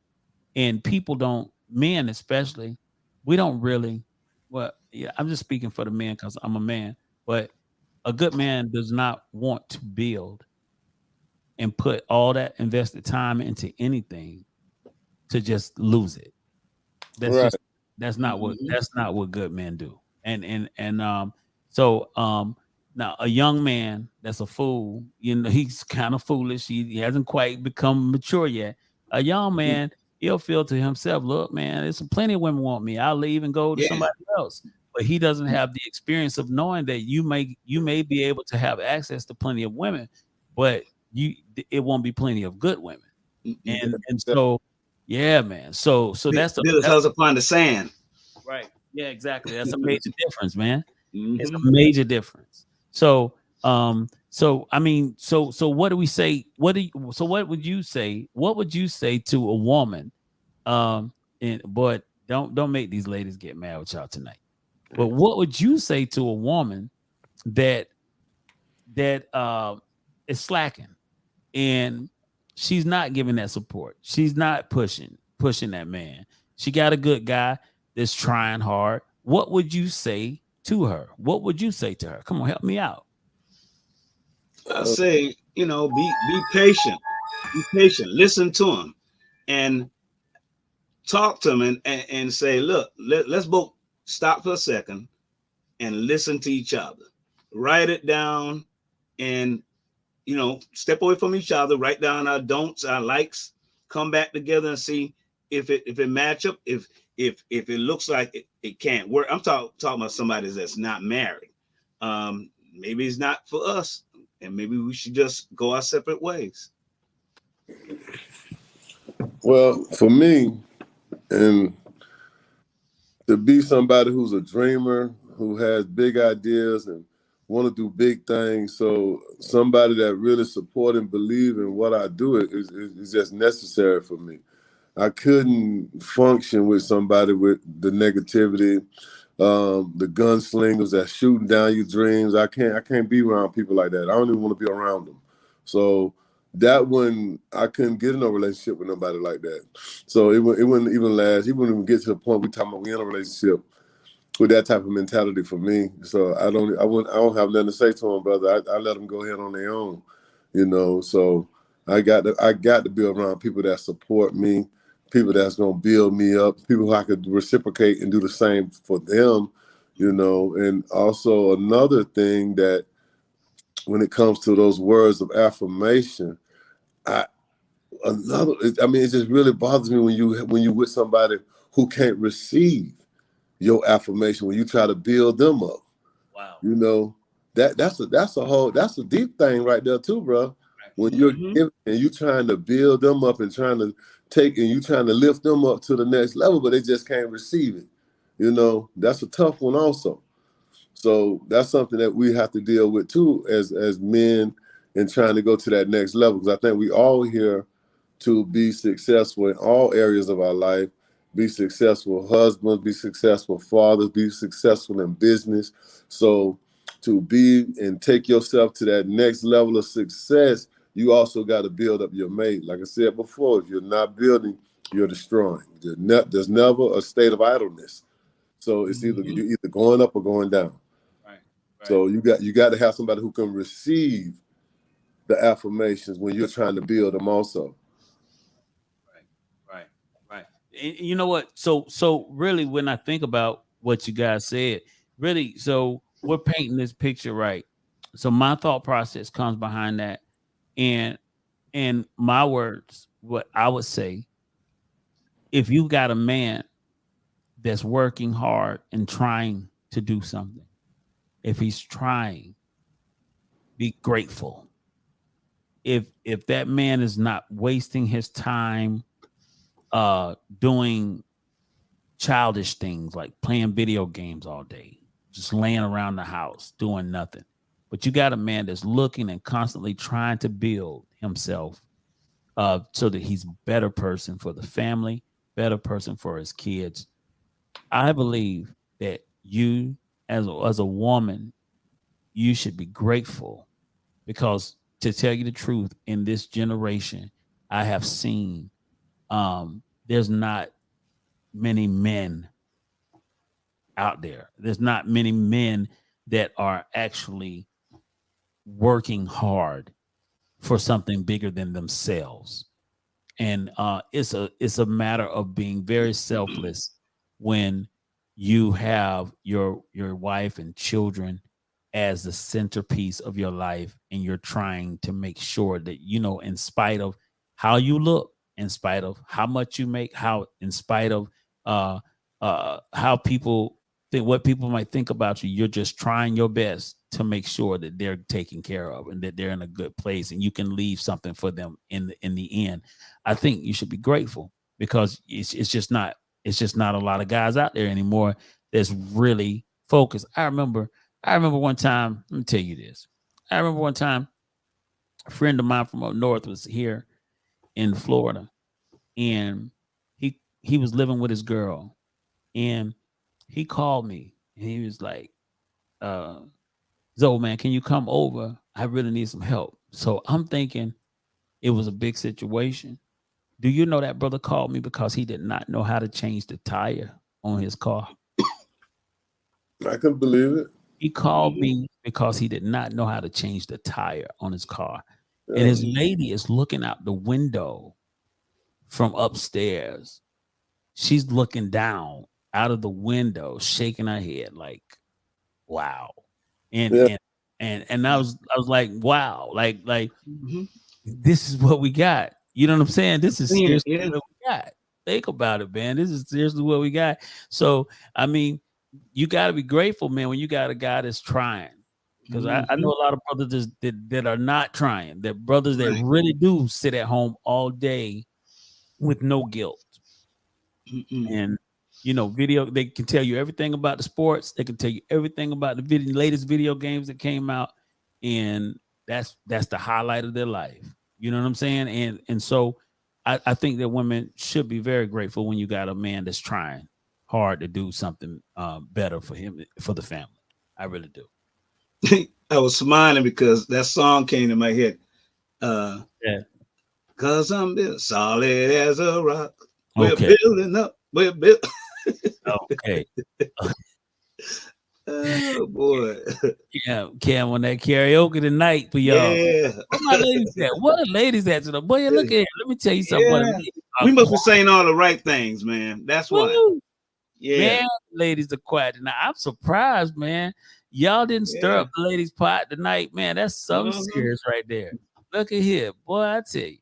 And people don't, men especially, we don't really. Well, yeah, I'm just speaking for the men because I'm a man. But a good man does not want to build and put all that invested time into anything to just lose it. That's Right. just Mhm. that's not what good men do. And so now a young man that's a fool, you know, he's kind of foolish. He hasn't quite become mature yet. A young man, he'll feel to himself, look, man, there's plenty of women want me. I'll leave and go to Yeah. somebody else. But he doesn't have the experience of knowing that you may be able to have access to plenty of women, but you it won't be plenty of good women. Mhm. And Yeah. so yeah, man. So Build his that's house upon the sand. right. Yeah, exactly. That's a major difference, man. It's a Hmm. major difference. So I mean, so what do we say? What would you say? What would you say to a woman? Um, and but don't make these ladies get mad with y'all tonight. But what would you say to a woman that that is slacking and she's not giving that support? She's not pushing that man. She got a good guy that's trying hard. What would you say to her? What would you say to her? Come on, help me out. I Uh, say, be patient. Be patient. Listen to him and talk to him and say, look, let's both stop for a second and listen to each other. Write it down and step away from each other, write down our don'ts, our likes, come back together and see if it match up, if it looks like it can't work. I'm talking about somebody that's not married. Maybe it's not for us, and maybe we should just go our separate ways. well, for me, and to be somebody who's a dreamer, who has big ideas and want to do big things. So somebody that really support and believe in what I do is just necessary for me. I couldn't function with somebody with the negativity, the gunslingers that shooting down your dreams. I can't be around people like that. I don't even want to be around them. So that one, I couldn't get in a relationship with nobody like that. So it wouldn't even last. He wouldn't even get to the point we talking about we in a relationship with that type of mentality for me. So I don't have nothing to say to them, brother. I let them go ahead on their own, So I got to be around people that support me, people that's gonna build me up, people who I could reciprocate and do the same for them, And also another thing that when it comes to those words of affirmation, I I mean, it just really bothers me when you with somebody who can't receive your affirmation when you try to build them up. Wow. You know that's a deep thing right there too, bro. When you're Hmm. giving and you trying to build them up and trying to take and you trying to lift them up to the next level, but they just can't receive it. That's a tough one also. So that's something that we have to deal with too as men and trying to go to that next level. Because I think we all here to be successful in all areas of our life, be successful husbands, be successful fathers, be successful in business. So to be and take yourself to that next level of success, you also got to build up your mate. Like I said before, if you're not building, you're destroying. There's never a state of idleness. So it's either Hmm. you're either going up or going down. Right. Right. So you got to have somebody who can receive the affirmations when you're trying to build them also. Right. Right. Right. And you know what? So really, when I think about what you guys said, really, so we're painting this picture right. So my thought process comes behind that, and in my words, what I would say, if you got a man that's working hard and trying to do something, if he's trying, be grateful. If that man is not wasting his time doing childish things like playing video games all day, just laying around the house doing nothing. But you got a man that's looking and constantly trying to build himself so that he's a better person for the family, better person for his kids. I believe that you, as a woman, you should be grateful because, to tell you the truth, in this generation, I have seen there's not many men out there. There's not many men that are actually working hard for something bigger than themselves. And it's a matter of being very selfless when you have your wife and children as the centerpiece of your life, and you're trying to make sure that, in spite of how you look, in spite of how much you make, how in spite of uh how people think, what people might think about you, you're just trying your best to make sure that they're taken care of and that they're in a good place, and you can leave something for them in the end. I think you should be grateful because it's just not a lot of guys out there anymore that's really focused. I remember one time, let me tell you this. I remember one time a friend of mine from up north was here in Florida, and he was living with his girl, and he called me and he was like, uh Zoe, man, can you come over? I really need some help. So I'm thinking it was a big situation. Do you know that brother called me because he did not know how to change the tire on his car? I can believe it. He called me because he did not know how to change the tire on his car. And Yeah. his lady is looking out the window from upstairs. She's looking down out of the window, shaking her head like, wow. And Yeah. and and I was like, wow, like Mhm. this is what we got. You know what I'm saying? This is Yeah, seriously yeah. what we got. Think about it, man. This is seriously what we got. So, I mean, you got to be grateful, man, when you got a guy that's trying. Because I know Mhm. a lot of brothers that are not trying. That brothers that Right. really do sit at home all day with no guilt. Mm-mm. And video, they can tell you everything about the sports. They can tell you everything about the latest video games that came out, and that's the highlight of their life. You know what I'm saying? And so I think that women should be very grateful when you got a man that's trying hard to do something better for him, for the family. I really do. I was smiling because that song came to my head. Uh, Yeah. Cause I'm built solid as a rock. We're Okay. building up. We're built. Okay. Oh boy. Yeah, Cam on that karaoke tonight for y'all. Yeah. Where my ladies at? What are ladies at tonight? Boy, look at here. Let me tell you something. Boy, the Yeah. ladies are We must be quiet. saying all the right things, man. That's why. Woo! Yeah. Man, ladies are quiet tonight. I'm surprised, man. Y'all didn't stir Yeah. up the ladies' pot tonight, man. That's something Uh-huh. serious right there. Look at here, boy. I tell you,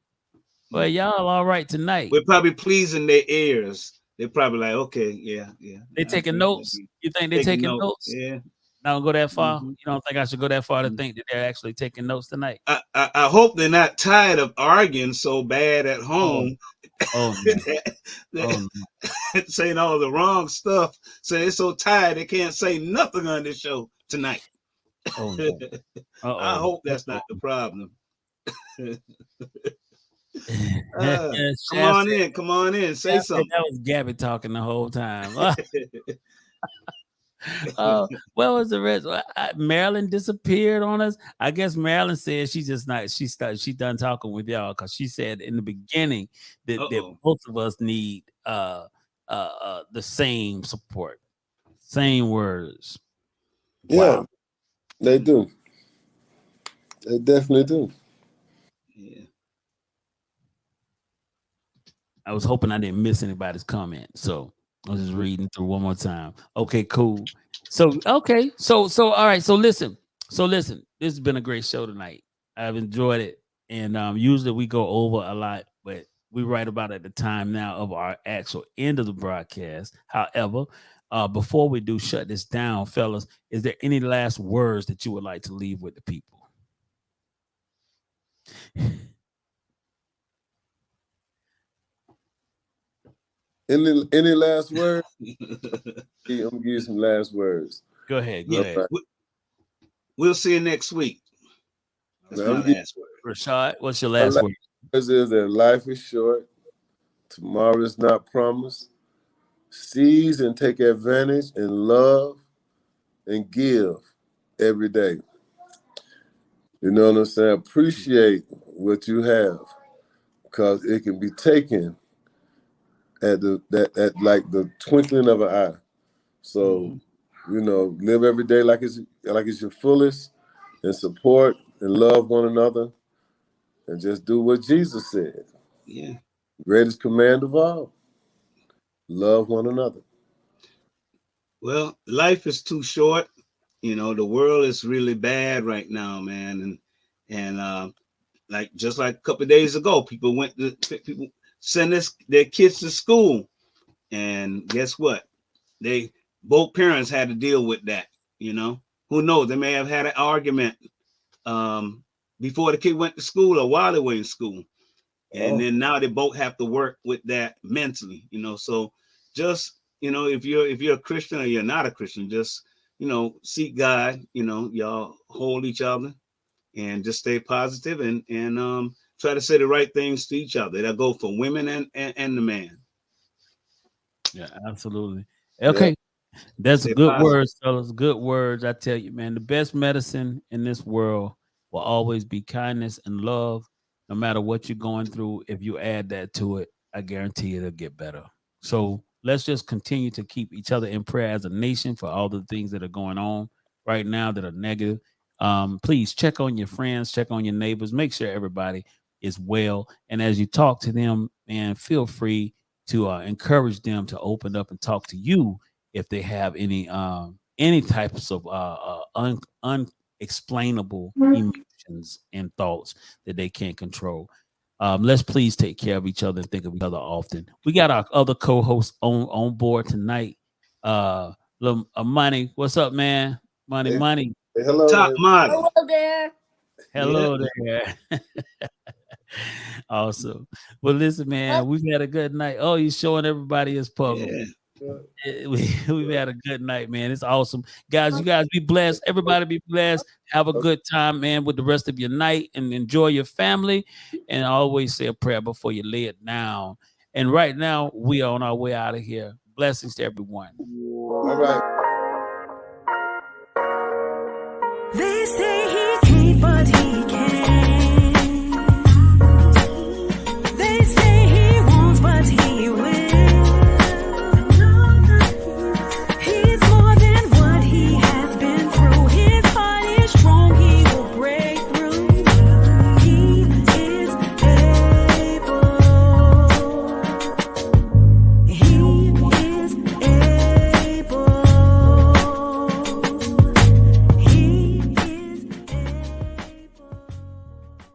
boy, y'all all right tonight. We're probably pleasing their ears. They're probably like, okay, yeah, yeah. They I taking think they'll notes. be You think they taking taking notes. notes? Yeah. Not gonna go that far. Hmm. You don't think I should go that far to think that they're actually taking notes tonight? I hope they're not tired of arguing so bad at Oh, home oh no, oh that no, saying all the wrong stuff. So they're so tired they can't say nothing on this show tonight. oh no. I Uh oh. hope that's not the problem. Come Shaft on said, in, come on in, say Shaft said something. that was Gabby talking the whole time. What was the rest? Marilyn disappeared on us. I guess Marilyn said she just not. She done talking with y'all because she said in the beginning that Uh-oh. both of us need the same support, same words. Yeah, Wow. they do. They definitely do. Yeah. I was hoping I didn't miss anybody's comment, so I was just reading through one more time. Okay, cool. So okay, so all right. So listen. This has been a great show tonight. I've enjoyed it, and usually we go over a lot, but we right about at the time now of our actual end of the broadcast. However, before we do shut this down, fellas, is there any last words that you would like to leave with the people? Any last word? I'm gonna give you some last words. Go ahead. Go Yeah, ahead. we'll see you next week. That's Now, my I'm getting last word. Rashad, what's your my last last word? words is that life is short, tomorrow is not promised. Seize and take advantage and love and give every day. You know what I'm saying? Appreciate what you have because it can be taken at like the twinkling of an eye. So, Mm-hmm. live every day like it's your fullest and support and love one another and just do what Jesus said. Yeah. Greatest command of all. Love one another. Well, life is too short. The world is really bad right now, man. And like just like a couple of days ago, people send their kids to school, and guess what? They both parents had to deal with that. Who knows? They may have had an argument um, before the kid went to school or while they were in school, and Oh, then now they both have to work with that mentally. So just if you're a Christian or you're not a Christian, just seek God. Y'all hold each other and just stay positive and try to say the right things to each other. That go for women and the man. Yeah, absolutely. yeah. Okay. That's Stay good positive. words, fellas. Good words. I tell you, man, the best medicine in this world will always be kindness and love. No matter what you're going through, if you add that to it, I guarantee it'll get better. So let's just continue to keep each other in prayer as a nation for all the things that are going on right now that are negative. Please check on your friends, check on your neighbors, make sure everybody is well. And as you talk to them, man, feel free to encourage them to open up and talk to you if they have any types of unexplainable emotions and thoughts that they can't control. Let's please take care of each other and think of each other often. We got our other co-hosts on board tonight. Money, what's up, man? Money, Hey, money. hey, hello Top there. model. Hello there. Yeah. Hello there. Awesome. Well, listen, man, we've had a good night. Oh, you're showing everybody his puzzle. Yeah. We've had a good night, man. It's awesome. Guys, you guys be blessed. Everybody be blessed. Have a good time, man, with the rest of your night and enjoy your family. And always say a prayer before you lay it down. And right now, we are on our way out of here. Blessings to everyone. All right. They say